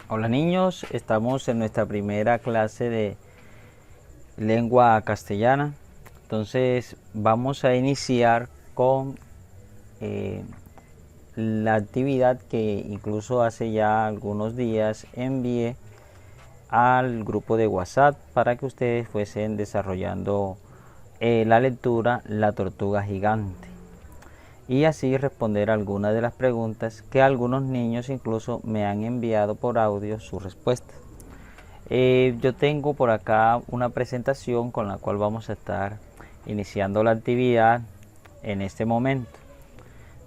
Hola niños, estamos en nuestra primera clase de lengua castellana. Entonces vamos a iniciar con la actividad que incluso hace ya algunos días envié al grupo de WhatsApp para que ustedes fuesen desarrollando la lectura La tortuga gigante y así responder algunas de las preguntas que algunos niños incluso me han enviado por audio su respuesta. Yo tengo por acá una presentación con la cual vamos a estar iniciando la actividad en este momento.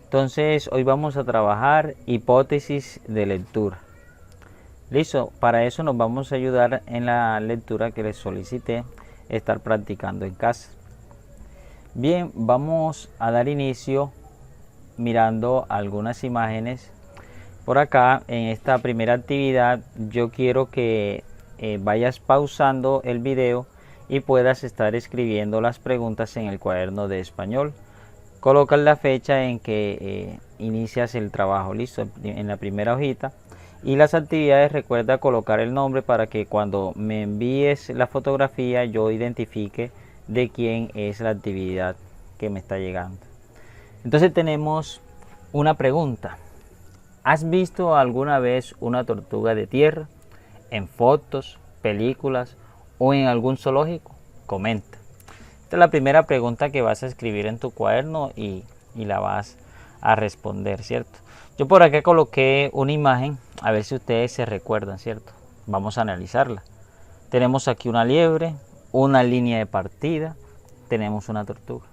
Entonces hoy vamos a trabajar hipótesis de lectura. Listo, para eso nos vamos a ayudar en la lectura que les solicité estar practicando en casa. Bien, vamos a dar inicio mirando algunas imágenes. Por acá en esta primera actividad yo quiero que vayas pausando el video y puedas estar escribiendo las preguntas en el cuaderno de español. Colocas la fecha en que inicias el trabajo, listo, en la primera hojita. Y las actividades, recuerda colocar el nombre para que cuando me envíes la fotografía yo identifique de quién es la actividad que me está llegando. Entonces tenemos una pregunta. ¿Has visto alguna vez una tortuga de tierra? ¿En fotos, películas o en algún zoológico? Comenta. Esta es la primera pregunta que vas a escribir en tu cuaderno y la vas a responder, ¿cierto? Yo por acá coloqué una imagen, a ver si ustedes se recuerdan, ¿cierto? Vamos a analizarla. Tenemos aquí una liebre, una línea de partida, tenemos una tortuga.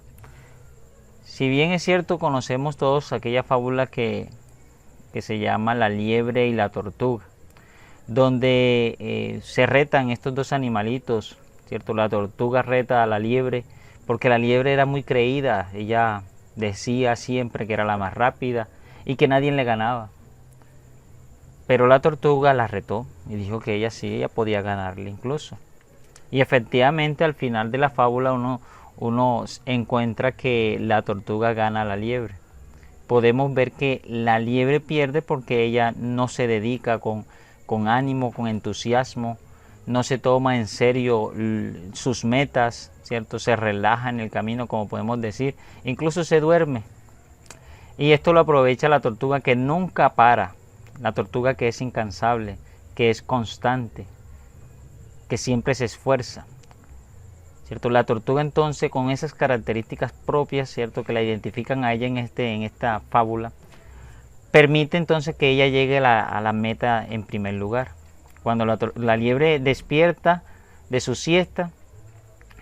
Si bien es cierto, conocemos todos aquella fábula que se llama La liebre y la tortuga, donde se retan estos dos animalitos, ¿cierto? La tortuga reta a la liebre porque la liebre era muy creída, ella decía siempre que era la más rápida y que nadie le ganaba. Pero la tortuga la retó y dijo que ella sí, ella podía ganarle incluso. Y efectivamente al final de la fábula uno encuentra que la tortuga gana a la liebre. Podemos ver que la liebre pierde porque ella no se dedica con ánimo, con entusiasmo, no se toma en serio sus metas, ¿cierto? Se relaja en el camino, como podemos decir, incluso se duerme. Y esto lo aprovecha la tortuga que nunca para, la tortuga que es incansable, que es constante, que siempre se esfuerza, ¿cierto? La tortuga entonces con esas características propias, ¿cierto? Que la identifican a ella en esta fábula, permite entonces que ella llegue a la meta en primer lugar. Cuando la liebre despierta de su siesta,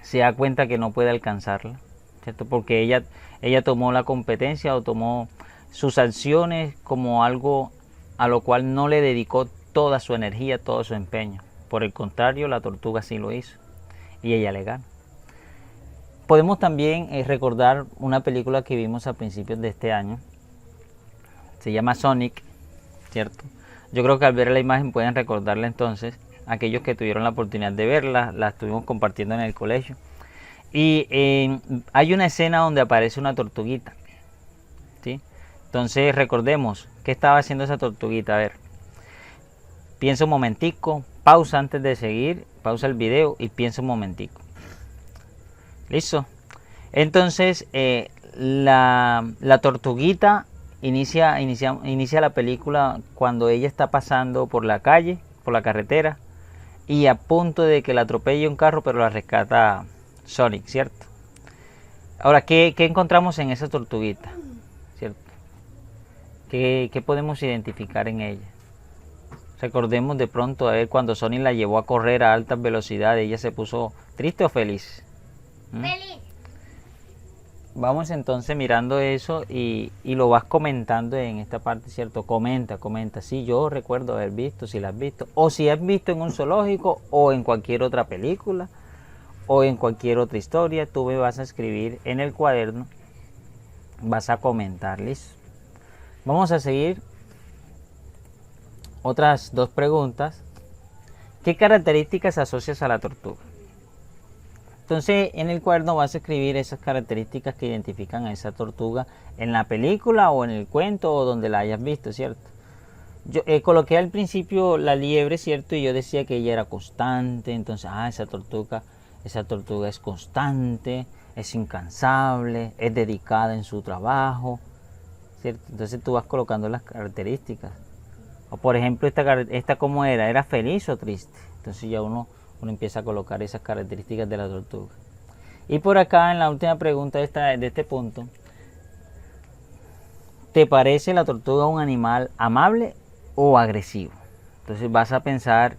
se da cuenta que no puede alcanzarla, ¿cierto? Porque ella tomó la competencia o tomó sus acciones como algo a lo cual no le dedicó toda su energía, todo su empeño. Por el contrario, la tortuga sí lo hizo y ella le gana. Podemos también recordar una película que vimos a principios de este año. Se llama Sonic, ¿cierto? Yo creo que al ver la imagen pueden recordarla entonces. Aquellos que tuvieron la oportunidad de verla, la estuvimos compartiendo en el colegio. Y hay una escena donde aparece una tortuguita, ¿sí? Entonces recordemos, ¿qué estaba haciendo esa tortuguita? A ver, piensa un momentico, pausa antes de seguir, pausa el video y piensa un momentico. ¿Listo? Entonces la tortuguita inicia la película cuando ella está pasando por la calle, por la carretera, y a punto de que la atropelle un carro, pero la rescata Sonic, ¿cierto? Ahora, ¿qué encontramos en esa tortuguita? ¿Cierto? ¿Qué podemos identificar en ella? Recordemos de pronto a ver cuando Sonic la llevó a correr a altas velocidades, ¿ella se puso triste o feliz? Feliz. Vamos entonces mirando eso y lo vas comentando en esta parte, ¿cierto? Comenta. Sí, yo recuerdo haber visto, si la has visto. O si has visto en un zoológico o en cualquier otra película o en cualquier otra historia, tú me vas a escribir en el cuaderno, vas a comentar, ¿listo? Vamos a seguir otras dos preguntas. ¿Qué características asocias a la tortuga? Entonces en el cuaderno vas a escribir esas características que identifican a esa tortuga en la película o en el cuento o donde la hayas visto, ¿cierto? Yo coloqué al principio la liebre, ¿cierto? Y yo decía que ella era constante, entonces, esa tortuga es constante, es incansable, es dedicada en su trabajo, ¿cierto? Entonces tú vas colocando las características. O por ejemplo, esta ¿cómo era? ¿Era feliz o triste? Entonces ya uno empieza a colocar esas características de la tortuga. Y por acá, en la última pregunta de este punto, ¿te parece la tortuga un animal amable o agresivo? Entonces vas a pensar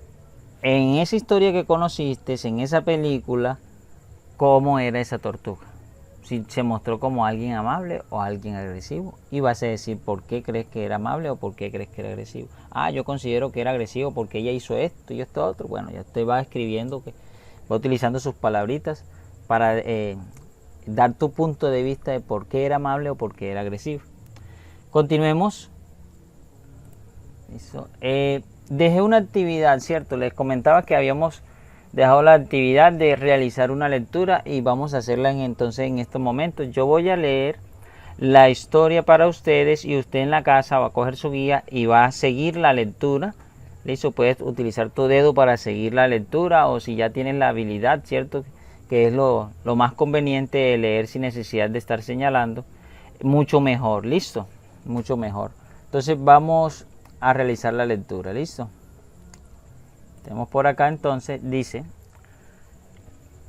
en esa historia que conociste, en esa película, cómo era esa tortuga. Si se mostró como alguien amable o alguien agresivo. Y vas a decir por qué crees que era amable o por qué crees que era agresivo. Yo considero que era agresivo porque ella hizo esto y esto otro. Bueno, ya usted va escribiendo, va utilizando sus palabritas para dar tu punto de vista de por qué era amable o por qué era agresivo. Continuemos. Dejé una actividad, ¿cierto? Les comentaba que habíamos dejado la actividad de realizar una lectura y vamos a hacerla entonces en estos momentos. Yo voy a leer la historia para ustedes y usted en la casa va a coger su guía y va a seguir la lectura. Listo, puedes utilizar tu dedo para seguir la lectura o si ya tienes la habilidad, ¿cierto? Que es lo más conveniente de leer sin necesidad de estar señalando. Mucho mejor, listo, mucho mejor. Entonces vamos a realizar la lectura, listo. Tenemos por acá entonces, dice,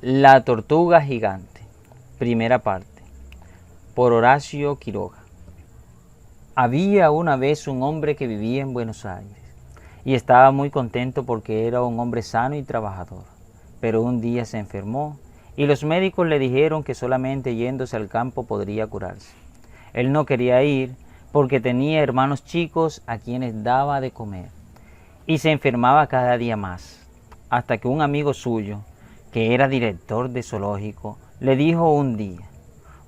La tortuga gigante, primera parte, por Horacio Quiroga. Había una vez un hombre que vivía en Buenos Aires y estaba muy contento porque era un hombre sano y trabajador, pero un día se enfermó y los médicos le dijeron que solamente yéndose al campo podría curarse. Él no quería ir porque tenía hermanos chicos a quienes daba de comer y se enfermaba cada día más, hasta que un amigo suyo, que era director de zoológico, le dijo un día: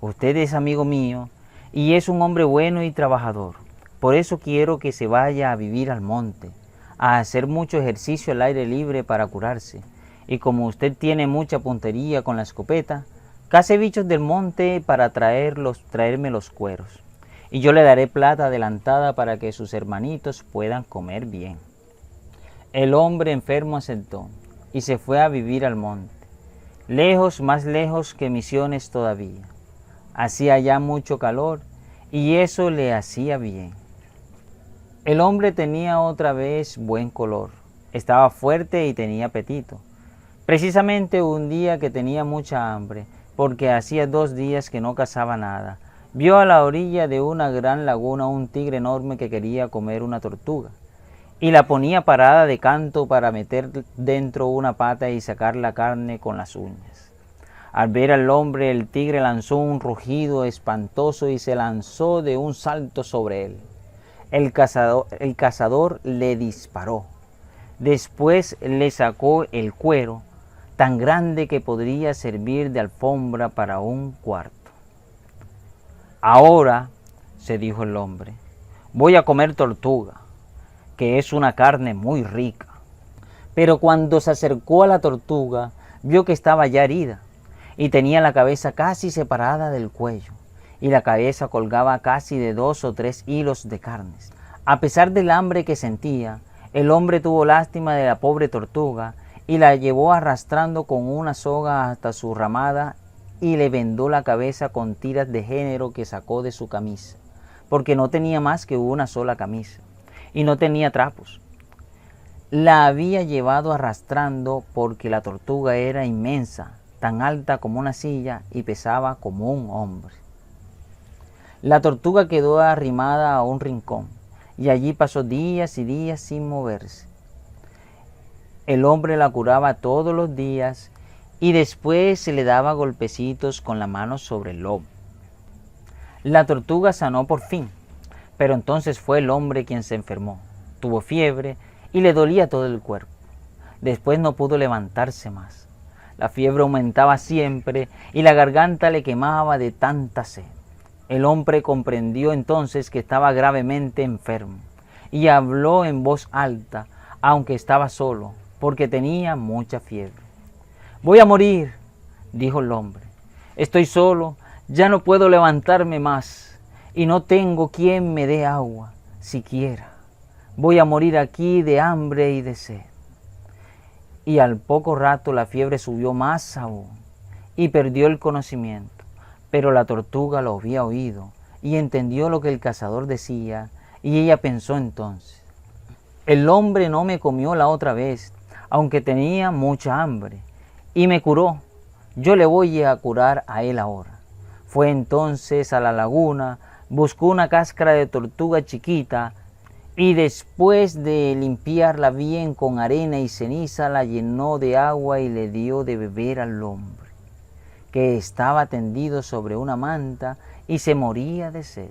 usted es amigo mío y es un hombre bueno y trabajador, por eso quiero que se vaya a vivir al monte, a hacer mucho ejercicio al aire libre para curarse, y como usted tiene mucha puntería con la escopeta, cace bichos del monte para traerme los cueros, y yo le daré plata adelantada para que sus hermanitos puedan comer bien. El hombre enfermo aceptó y se fue a vivir al monte, lejos, más lejos que Misiones todavía. Hacía ya mucho calor y eso le hacía bien. El hombre tenía otra vez buen color, estaba fuerte y tenía apetito. Precisamente un día que tenía mucha hambre, porque hacía 2 días que no cazaba nada, vio a la orilla de una gran laguna un tigre enorme que quería comer una tortuga, y la ponía parada de canto para meter dentro una pata y sacar la carne con las uñas. Al ver al hombre, el tigre lanzó un rugido espantoso y se lanzó de un salto sobre él. El cazador le disparó. Después le sacó el cuero, tan grande que podría servir de alfombra para un cuarto. Ahora, se dijo el hombre, voy a comer tortuga, que es una carne muy rica. Pero cuando se acercó a la tortuga, vio que estaba ya herida y tenía la cabeza casi separada del cuello, y la cabeza colgaba casi de 2 o 3 hilos de carnes. A pesar del hambre que sentía, el hombre tuvo lástima de la pobre tortuga y la llevó arrastrando con una soga hasta su ramada y le vendó la cabeza con tiras de género que sacó de su camisa, porque no tenía más que una sola camisa y no tenía trapos. La había llevado arrastrando porque la tortuga era inmensa, tan alta como una silla y pesaba como un hombre. La tortuga quedó arrimada a un rincón y allí pasó días y días sin moverse. El hombre la curaba todos los días y después se le daba golpecitos con la mano sobre el lomo. La tortuga sanó por fin, pero entonces fue el hombre quien se enfermó. Tuvo fiebre y le dolía todo el cuerpo. Después no pudo levantarse más. La fiebre aumentaba siempre y la garganta le quemaba de tanta sed. El hombre comprendió entonces que estaba gravemente enfermo y habló en voz alta, aunque estaba solo, porque tenía mucha fiebre. Voy a morir, dijo el hombre. Estoy solo, ya no puedo levantarme más y no tengo quien me dé agua, siquiera. voy a morir aquí de hambre y de sed. Y al poco rato la fiebre subió más aún y perdió el conocimiento. Pero la tortuga lo había oído y entendió lo que el cazador decía, y ella pensó entonces: el hombre no me comió la otra vez, aunque tenía mucha hambre, y me curó. Yo le voy a curar a él ahora. Fue entonces a la laguna, buscó una cáscara de tortuga chiquita, y después de limpiarla bien con arena y ceniza, la llenó de agua y le dio de beber al hombre, que estaba tendido sobre una manta y se moría de sed.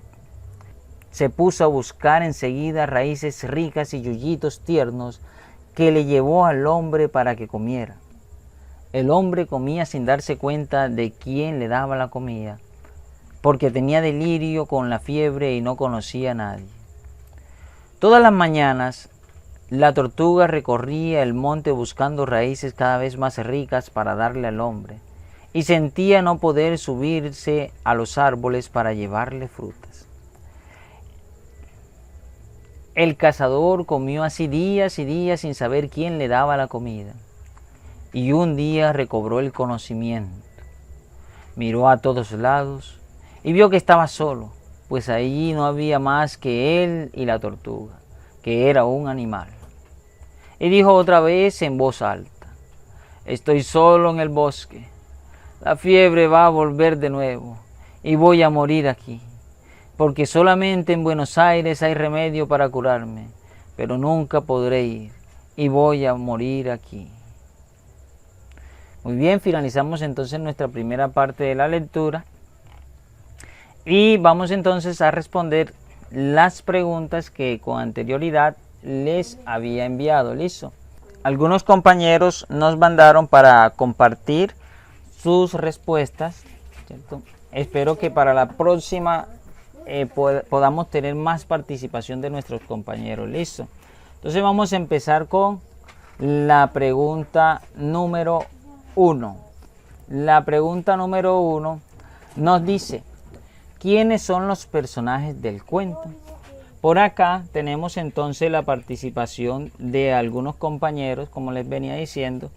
Se puso a buscar enseguida raíces ricas y yuyitos tiernos, que le llevó al hombre para que comiera. El hombre comía sin darse cuenta de quién le daba la comida, porque tenía delirio con la fiebre y no conocía a nadie. Todas las mañanas la tortuga recorría el monte buscando raíces cada vez más ricas para darle al hombre, y sentía no poder subirse a los árboles para llevarle frutas. El cazador comió así días y días sin saber quién le daba la comida, y un día recobró el conocimiento. Miró a todos lados y vio que estaba solo, pues allí no había más que él y la tortuga, que era un animal. Y dijo otra vez en voz alta: estoy solo en el bosque, la fiebre va a volver de nuevo y voy a morir aquí, porque solamente en Buenos Aires hay remedio para curarme, pero nunca podré ir y voy a morir aquí. Muy bien, finalizamos entonces nuestra primera parte de la lectura y vamos entonces a responder las preguntas que con anterioridad les había enviado. Listo. Algunos compañeros nos mandaron para compartir sus respuestas, ¿cierto? Espero que para la próxima podamos tener más participación de nuestros compañeros. Listo. Entonces vamos a empezar con la pregunta número 1. La pregunta número 1 nos dice: ¿quiénes son los personajes del cuento? Por acá tenemos entonces la participación de algunos compañeros, como les venía diciendo.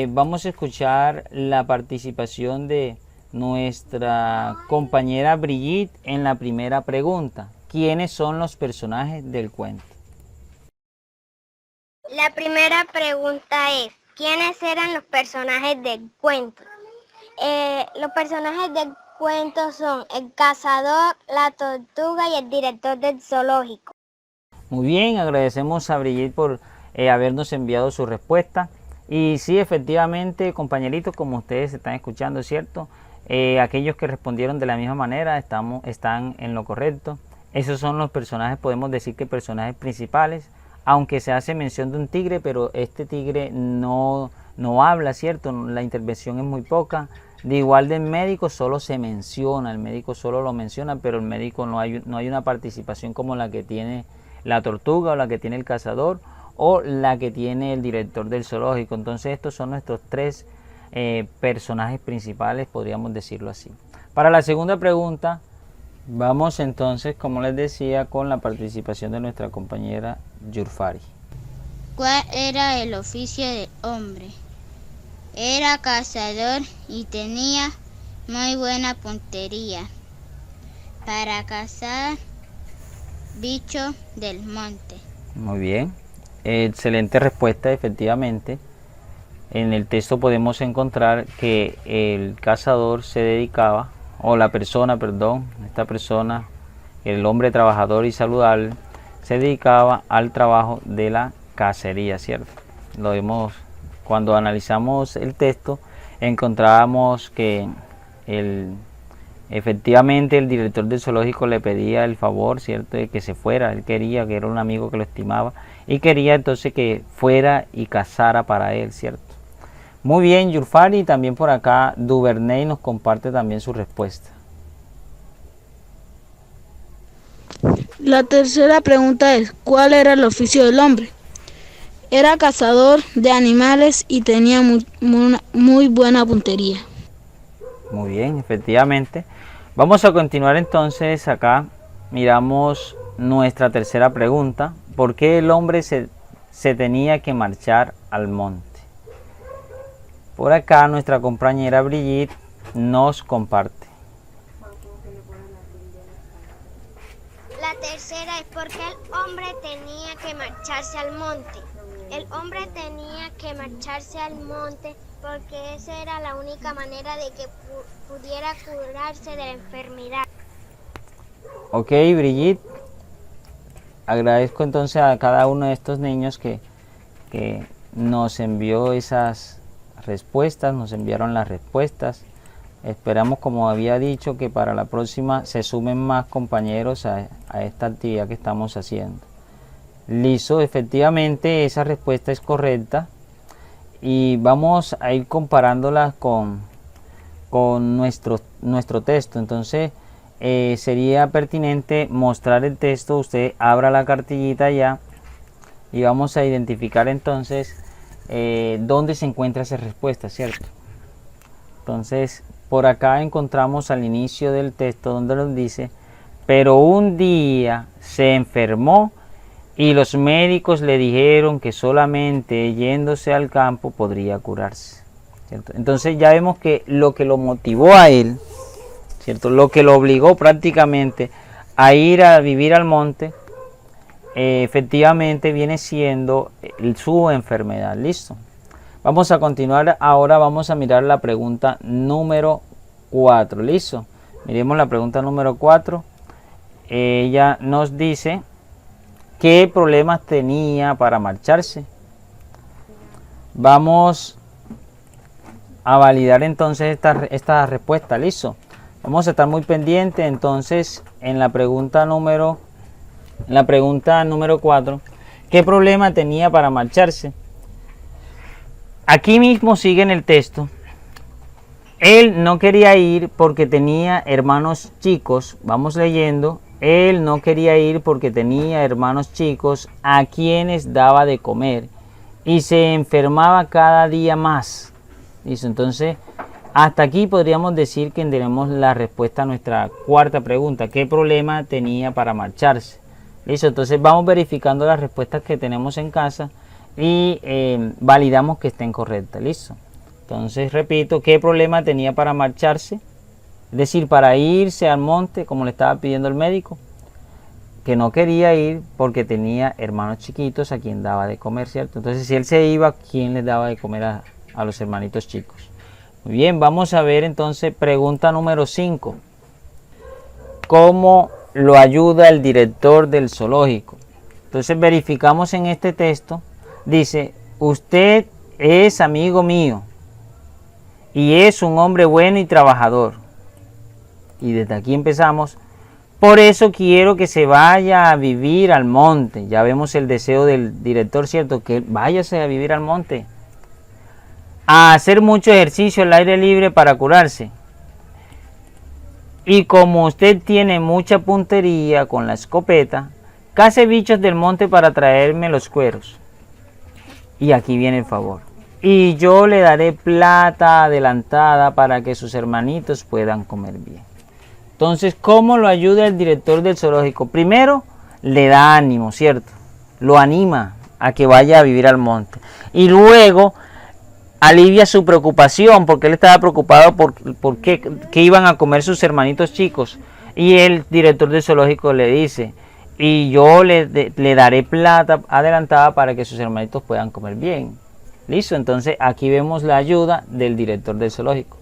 Vamos a escuchar la participación de nuestra compañera Brigitte en la primera pregunta. ¿Quiénes son los personajes del cuento? La primera pregunta es: ¿quiénes eran los personajes del cuento? Los personajes del cuento son el cazador, la tortuga y el director del zoológico. Muy bien, agradecemos a Brigitte por habernos enviado su respuesta. Y sí, efectivamente, compañeritos, como ustedes están escuchando, ¿cierto? Aquellos que respondieron de la misma manera están en lo correcto. Esos son los personajes, podemos decir que personajes principales, aunque se hace mención de un tigre, pero este tigre no habla, ¿cierto? La intervención es muy poca. De igual del médico solo se menciona, el médico solo lo menciona, pero el médico no hay una participación como la que tiene la tortuga o la que tiene el cazador o la que tiene el director del zoológico. Entonces estos son nuestros tres personajes principales, podríamos decirlo así. Para la segunda pregunta, vamos entonces, como les decía, con la participación de nuestra compañera Yurfari. ¿Cuál era el oficio del hombre? Era cazador y tenía muy buena puntería para cazar bichos del monte. Muy bien, excelente respuesta. Efectivamente, en el texto podemos encontrar que el cazador se dedicaba, o la persona, perdón, esta persona, el hombre trabajador y saludable, se dedicaba al trabajo de la cacería, ¿cierto? Lo vemos cuando analizamos el texto, encontrábamos que efectivamente el director del zoológico le pedía el favor, ¿cierto?, de que se fuera. Él quería, que era un amigo que lo estimaba, y quería entonces que fuera y cazara para él, ¿cierto? Muy bien, Yurfari. También por acá Duvernay nos comparte también su respuesta. La tercera pregunta es: ¿cuál era el oficio del hombre? Era cazador de animales y tenía muy buena puntería. Muy bien, efectivamente. Vamos a continuar entonces acá. Miramos nuestra tercera pregunta. por qué el hombre se tenía que marchar al monte? Por acá nuestra compañera Brigitte nos comparte. La tercera es porque el hombre tenía que marcharse al monte. El hombre tenía que marcharse al monte porque esa era la única manera de que pudiera curarse de la enfermedad. Ok, Brigitte, agradezco entonces a cada uno de estos niños que nos envió esas respuestas, nos enviaron las respuestas. Esperamos, como había dicho, que para la próxima se sumen más compañeros a esta actividad que estamos haciendo. Listo, efectivamente esa respuesta es correcta y vamos a ir comparándolas con nuestro texto. Entonces sería pertinente mostrar el texto. Usted abra la cartillita ya y vamos a identificar entonces dónde se encuentra esa respuesta, ¿cierto? Entonces por acá encontramos al inicio del texto donde nos dice: pero un día se enfermó y los médicos le dijeron que solamente yéndose al campo podría curarse, ¿cierto? Entonces ya vemos que lo que lo motivó a él, ¿cierto?, lo que lo obligó prácticamente a ir a vivir al monte, efectivamente viene siendo su enfermedad. Listo. Vamos a continuar ahora, vamos a mirar la pregunta número 4. Listo. Miremos la pregunta número 4. Ella nos dice qué problemas tenía para marcharse. Vamos a validar entonces esta respuesta. Listo. Vamos a estar muy pendientes entonces en la pregunta número 4. ¿Qué problema tenía para marcharse? Aquí mismo sigue en el texto. Él no quería ir porque tenía hermanos chicos. Vamos leyendo. Él no quería ir porque tenía hermanos chicos a quienes daba de comer y se enfermaba cada día más. ¿Listo? Entonces, hasta aquí podríamos decir que tenemos la respuesta a nuestra cuarta pregunta. ¿Qué problema tenía para marcharse? ¿Listo? Entonces vamos verificando las respuestas que tenemos en casa y validamos que estén correctas. ¿Listo? Entonces repito, ¿qué problema tenía para marcharse? Es decir, para irse al monte, como le estaba pidiendo el médico, que no quería ir porque tenía hermanos chiquitos a quien daba de comer, ¿cierto? Entonces si él se iba, ¿quién les daba de comer a los hermanitos chicos? Muy bien, vamos a ver entonces pregunta número 5. ¿Cómo lo ayuda el director del zoológico? Entonces verificamos en este texto, dice: usted es amigo mío y es un hombre bueno y trabajador. Y desde aquí empezamos. Por eso quiero que se vaya a vivir al monte. Ya vemos el deseo del director, ¿cierto? Que váyase a vivir al monte. A hacer mucho ejercicio al aire libre para curarse. Y como usted tiene mucha puntería con la escopeta, cace bichos del monte para traerme los cueros. Y aquí viene el favor. Y yo le daré plata adelantada para que sus hermanitos puedan comer bien. Entonces, ¿cómo lo ayuda el director del zoológico? Primero, le da ánimo, ¿cierto? Lo anima a que vaya a vivir al monte. Y luego, alivia su preocupación, porque él estaba preocupado por qué iban a comer sus hermanitos chicos. Y el director del zoológico le dice: y yo le daré plata adelantada para que sus hermanitos puedan comer bien. ¿Listo? Entonces, aquí vemos la ayuda del director del zoológico.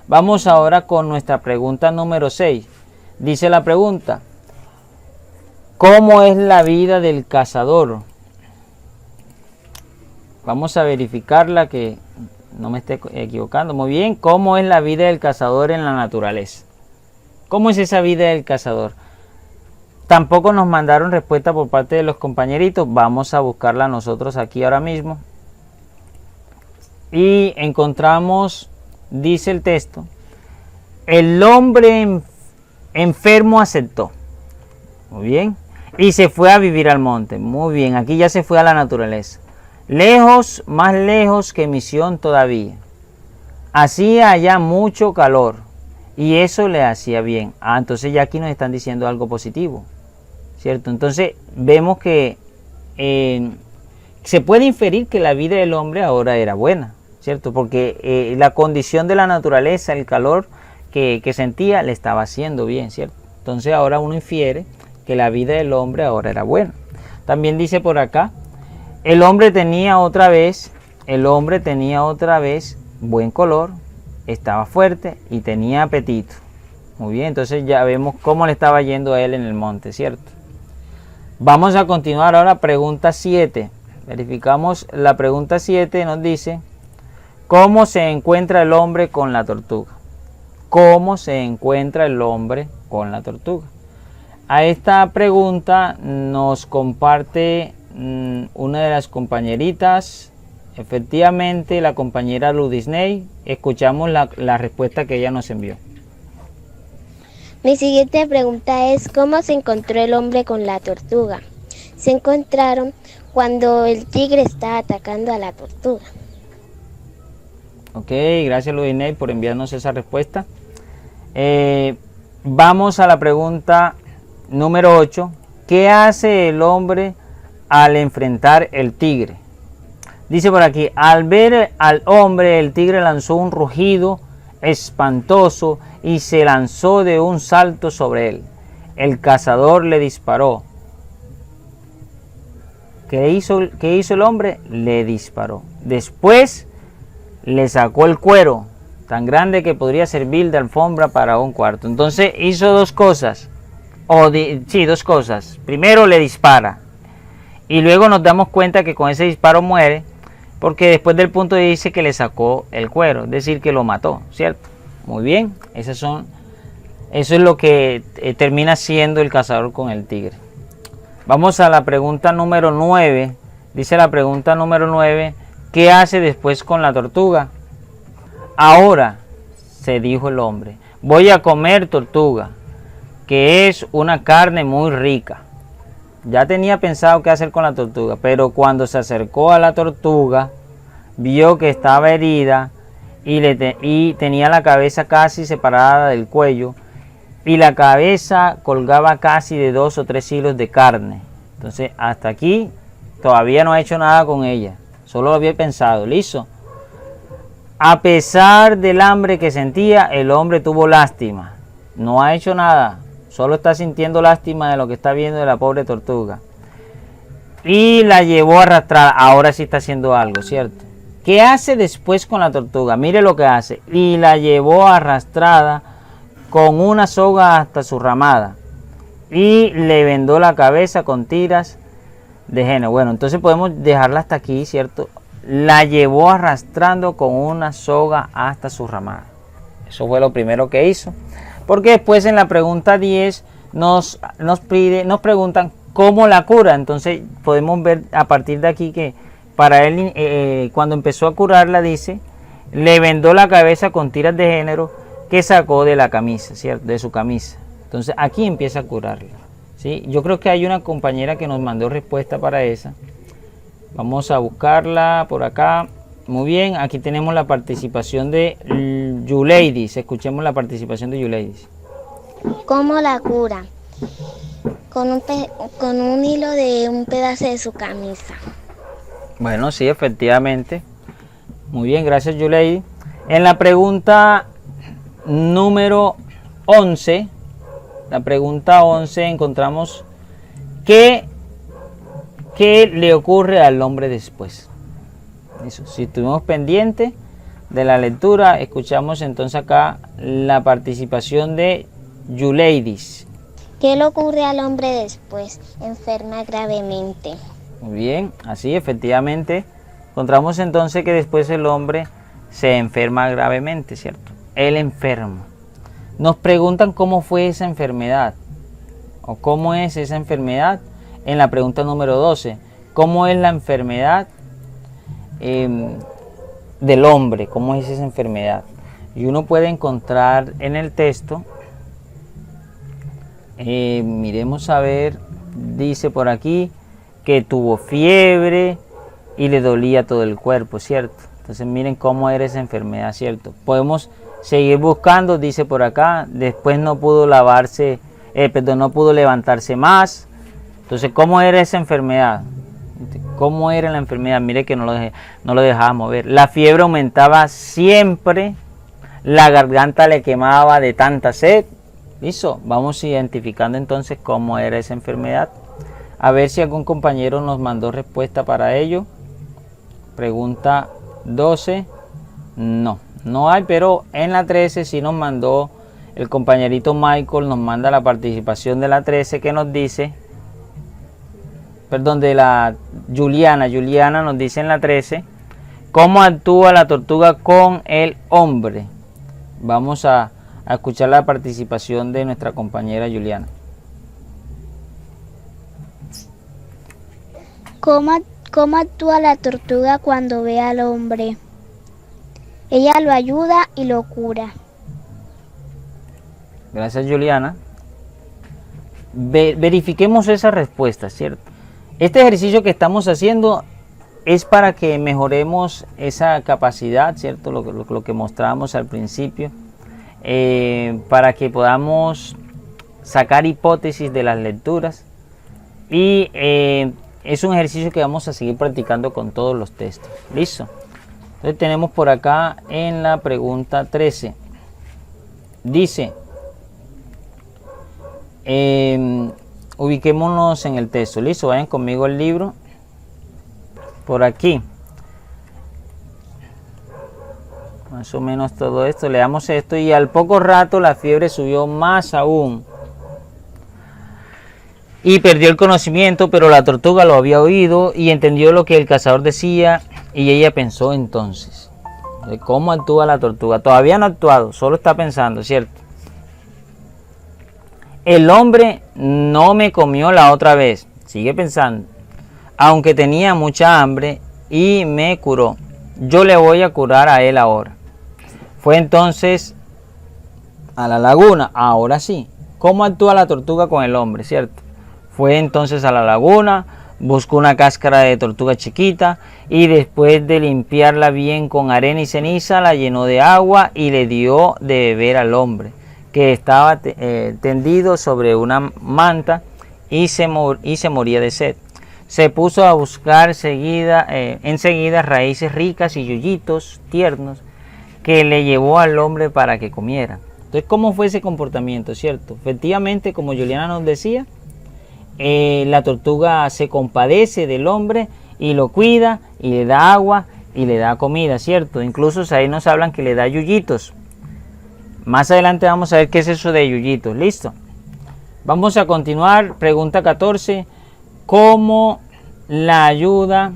Vamos ahora con nuestra pregunta número 6. Dice la pregunta: ¿cómo es la vida del cazador? Vamos a verificarla, que no me esté equivocando. Muy bien, ¿cómo es la vida del cazador en la naturaleza? ¿Cómo es esa vida del cazador? Tampoco nos mandaron respuesta por parte de los compañeritos. Vamos a buscarla nosotros aquí ahora mismo. Y encontramos, dice el texto: el hombre enfermo aceptó. Muy bien. Y se fue a vivir al monte. Muy bien, aquí ya se fue a la naturaleza. Lejos, más lejos que Misión todavía. Hacía allá mucho calor y eso le hacía bien. Entonces ya aquí nos están diciendo algo positivo, ¿cierto? Entonces vemos que se puede inferir que la vida del hombre ahora era buena, ¿cierto? Porque la condición de la naturaleza, el calor que sentía, le estaba haciendo bien, ¿cierto? Entonces ahora uno infiere que la vida del hombre ahora era buena. También dice por acá, el hombre tenía otra vez buen color, estaba fuerte y tenía apetito. Muy bien, entonces ya vemos cómo le estaba yendo a él en el monte, ¿cierto? Vamos a continuar ahora, pregunta 7. Verificamos la pregunta 7, nos dice, ¿cómo se encuentra el hombre con la tortuga? ¿Cómo se encuentra el hombre con la tortuga? A esta pregunta nos comparte una de las compañeritas, efectivamente la compañera Ludisney. Escuchamos la respuesta que ella nos envió. Mi siguiente pregunta es, ¿cómo se encontró el hombre con la tortuga? Se encontraron cuando el tigre estaba atacando a la tortuga. Ok, gracias Ludisney por enviarnos esa respuesta. Vamos a la pregunta número 8. ¿Qué hace el hombre al enfrentar el tigre? Dice por aquí, al ver al hombre, el tigre lanzó un rugido espantoso y se lanzó de un salto sobre él. El cazador le disparó. ¿Qué hizo el hombre? Le disparó. Después le sacó el cuero, tan grande que podría servir de alfombra para un cuarto. Entonces hizo dos cosas. Dos cosas. Primero le dispara. Y luego nos damos cuenta que con ese disparo muere, porque después del punto dice que le sacó el cuero, es decir, que lo mató, ¿cierto? Muy bien, eso es lo que termina siendo el cazador con el tigre. Vamos a la pregunta número 9. Dice la pregunta número 9, ¿qué hace después con la tortuga? Ahora, se dijo el hombre, voy a comer tortuga, que es una carne muy rica. Ya tenía pensado qué hacer con la tortuga, pero cuando se acercó a la tortuga, vio que estaba herida y tenía la cabeza casi separada del cuello, y la cabeza colgaba casi de 2 o 3 hilos de carne. Entonces, hasta aquí todavía no ha hecho nada con ella, solo lo había pensado, listo. A pesar del hambre que sentía, el hombre tuvo lástima. No ha hecho nada. Solo está sintiendo lástima de lo que está viendo de la pobre tortuga. Y la llevó arrastrada. Ahora sí está haciendo algo, ¿cierto? ¿Qué hace después con la tortuga? Mire lo que hace. Y la llevó arrastrada con una soga hasta su ramada. Y le vendó la cabeza con tiras de heno. Bueno, entonces podemos dejarla hasta aquí, ¿cierto? La llevó arrastrando con una soga hasta su ramada. Eso fue lo primero que hizo. Porque después en la pregunta 10 nos preguntan cómo la cura. Entonces podemos ver a partir de aquí que para él cuando empezó a curarla, dice, le vendó la cabeza con tiras de género que sacó de la camisa, ¿cierto? De su camisa. Entonces aquí empieza a curarla, ¿sí? Yo creo que hay una compañera que nos mandó respuesta para esa. Vamos a buscarla por acá. Muy bien, aquí tenemos la participación de Yuleidis. Escuchemos la participación de Yuleidis. ¿Cómo la cura? Con un hilo de un pedazo de su camisa. Bueno, sí, efectivamente. Muy bien, gracias Yuleidis. En la pregunta número 11, encontramos ¿qué le ocurre al hombre después? Eso, si estuvimos pendientes de la lectura, escuchamos entonces acá la participación de Yuleidis. ¿Qué le ocurre al hombre después? Enferma gravemente. Muy bien, así efectivamente encontramos entonces que después el hombre se enferma gravemente, ¿cierto? El enfermo. Nos preguntan cómo fue esa enfermedad o cómo es esa enfermedad en la pregunta número 12. ¿Cómo es la enfermedad del hombre? ¿Cómo es esa enfermedad? Y uno puede encontrar en el texto, miremos a ver, dice por aquí que tuvo fiebre y le dolía todo el cuerpo, ¿cierto? Entonces miren cómo era esa enfermedad, ¿cierto? Podemos seguir buscando, dice por acá, después no pudo no pudo levantarse más. Entonces, ¿cómo era esa enfermedad? ¿Cómo era la enfermedad? Mire que no lo dejábamos ver. La fiebre aumentaba siempre, la garganta le quemaba de tanta sed. ¿Listo? Vamos identificando entonces cómo era esa enfermedad. A ver si algún compañero nos mandó respuesta para ello. Pregunta 12. No hay, pero en la 13 sí nos mandó el compañerito Michael, nos manda la participación de la 13 que nos dice, perdón, de la Juliana nos dice en la 13, ¿cómo actúa la tortuga con el hombre? Vamos a escuchar la participación de nuestra compañera Juliana. ¿Cómo actúa la tortuga cuando ve al hombre? Ella lo ayuda y lo cura. Gracias, Juliana. Verifiquemos esa respuesta, ¿cierto? Este ejercicio que estamos haciendo es para que mejoremos esa capacidad, ¿cierto? Lo que mostrábamos al principio, para que podamos sacar hipótesis de las lecturas y es un ejercicio que vamos a seguir practicando con todos los textos. ¿Listo? Entonces tenemos por acá en la pregunta 13. Dice, ubiquémonos en el texto. ¿Listo? Vayan conmigo al libro. Por aquí. Más o menos todo esto. Leamos esto. Y al poco rato la fiebre subió más aún. Y perdió el conocimiento, pero la tortuga lo había oído y entendió lo que el cazador decía. Y ella pensó entonces de cómo actúa la tortuga. Todavía no ha actuado, solo está pensando, ¿cierto? El hombre no me comió la otra vez, sigue pensando, aunque tenía mucha hambre y me curó. Yo le voy a curar a él ahora. Fue entonces a la laguna, ahora sí. ¿Cómo actúa la tortuga con el hombre, cierto? Fue entonces a la laguna, buscó una cáscara de tortuga chiquita y después de limpiarla bien con arena y ceniza, la llenó de agua y le dio de beber al hombre, que estaba tendido sobre una manta y se moría de sed. Se puso a buscar enseguida raíces ricas y yuyitos tiernos que le llevó al hombre para que comiera. Entonces, ¿cómo fue ese comportamiento, cierto? Efectivamente, como Juliana nos decía, la tortuga se compadece del hombre y lo cuida y le da agua y le da comida, ¿cierto? Incluso ahí nos hablan que le da yuyitos. Más adelante vamos a ver qué es eso de yuyitos. ¿Listo? Vamos a continuar. Pregunta 14. ¿Cómo la ayuda?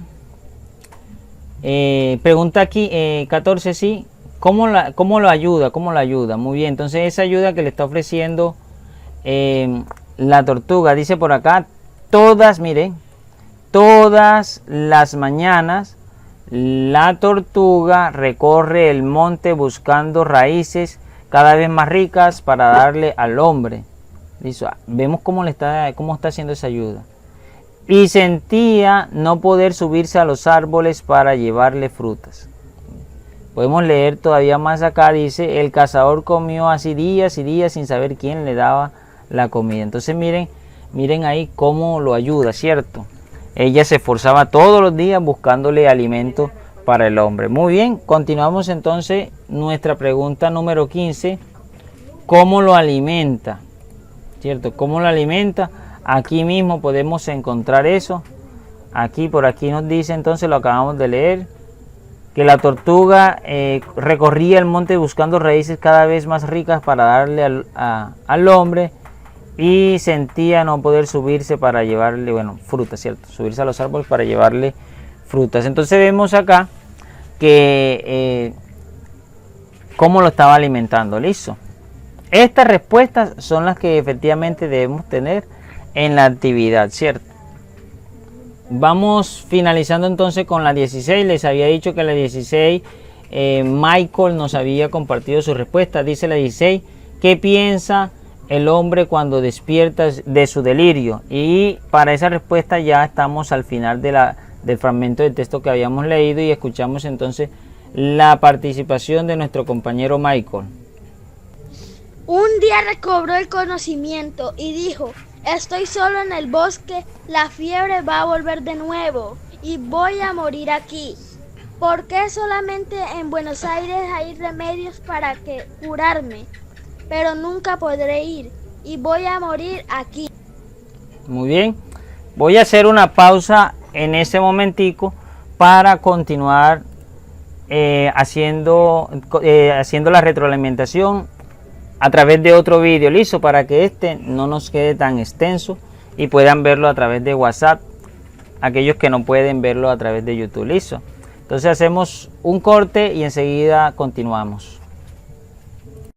Pregunta aquí 14, sí. ¿Cómo lo ayuda? ¿Cómo la ayuda? Muy bien. Entonces esa ayuda que le está ofreciendo la tortuga, dice por acá, miren, todas las mañanas la tortuga recorre el monte buscando raíces cada vez más ricas para darle al hombre. ¿Listo? Vemos cómo está haciendo esa ayuda. Y sentía no poder subirse a los árboles para llevarle frutas. Podemos leer todavía más acá, dice, el cazador comió así días y días sin saber quién le daba la comida. Entonces miren ahí cómo lo ayuda, ¿cierto? Ella se esforzaba todos los días buscándole alimento para el hombre. Muy bien, continuamos entonces nuestra pregunta número 15. ¿Cómo lo alimenta? ¿Cierto? ¿Cómo lo alimenta? Aquí mismo podemos encontrar eso. Por aquí nos dice, entonces lo acabamos de leer, que la tortuga recorría el monte buscando raíces cada vez más ricas para darle al hombre. Y sentía no poder subirse para llevarle, frutas, ¿cierto? Subirse a los árboles para llevarle frutas. Entonces vemos acá que cómo lo estaba alimentando. ¿Listo? Estas respuestas son las que efectivamente debemos tener en la actividad, ¿cierto? Vamos finalizando entonces con la 16. Les había dicho que la 16 Michael nos había compartido su respuesta. Dice la 16, ¿qué piensa el hombre cuando despierta de su delirio? Y para esa respuesta ya estamos al final del fragmento de texto que habíamos leído y escuchamos entonces la participación de nuestro compañero Michael. Un día recobró el conocimiento y dijo, Estoy solo en el bosque, la fiebre va a volver de nuevo y voy a morir aquí. ¿Por qué solamente en Buenos Aires hay remedios para curarme? Pero nunca podré ir y voy a morir aquí. Muy bien, voy a hacer una pausa en ese momentico para continuar haciendo la retroalimentación a través de otro vídeo, listo, para que este no nos quede tan extenso y puedan verlo a través de WhatsApp, aquellos que no pueden verlo a través de YouTube, listo. Entonces hacemos un corte y enseguida continuamos.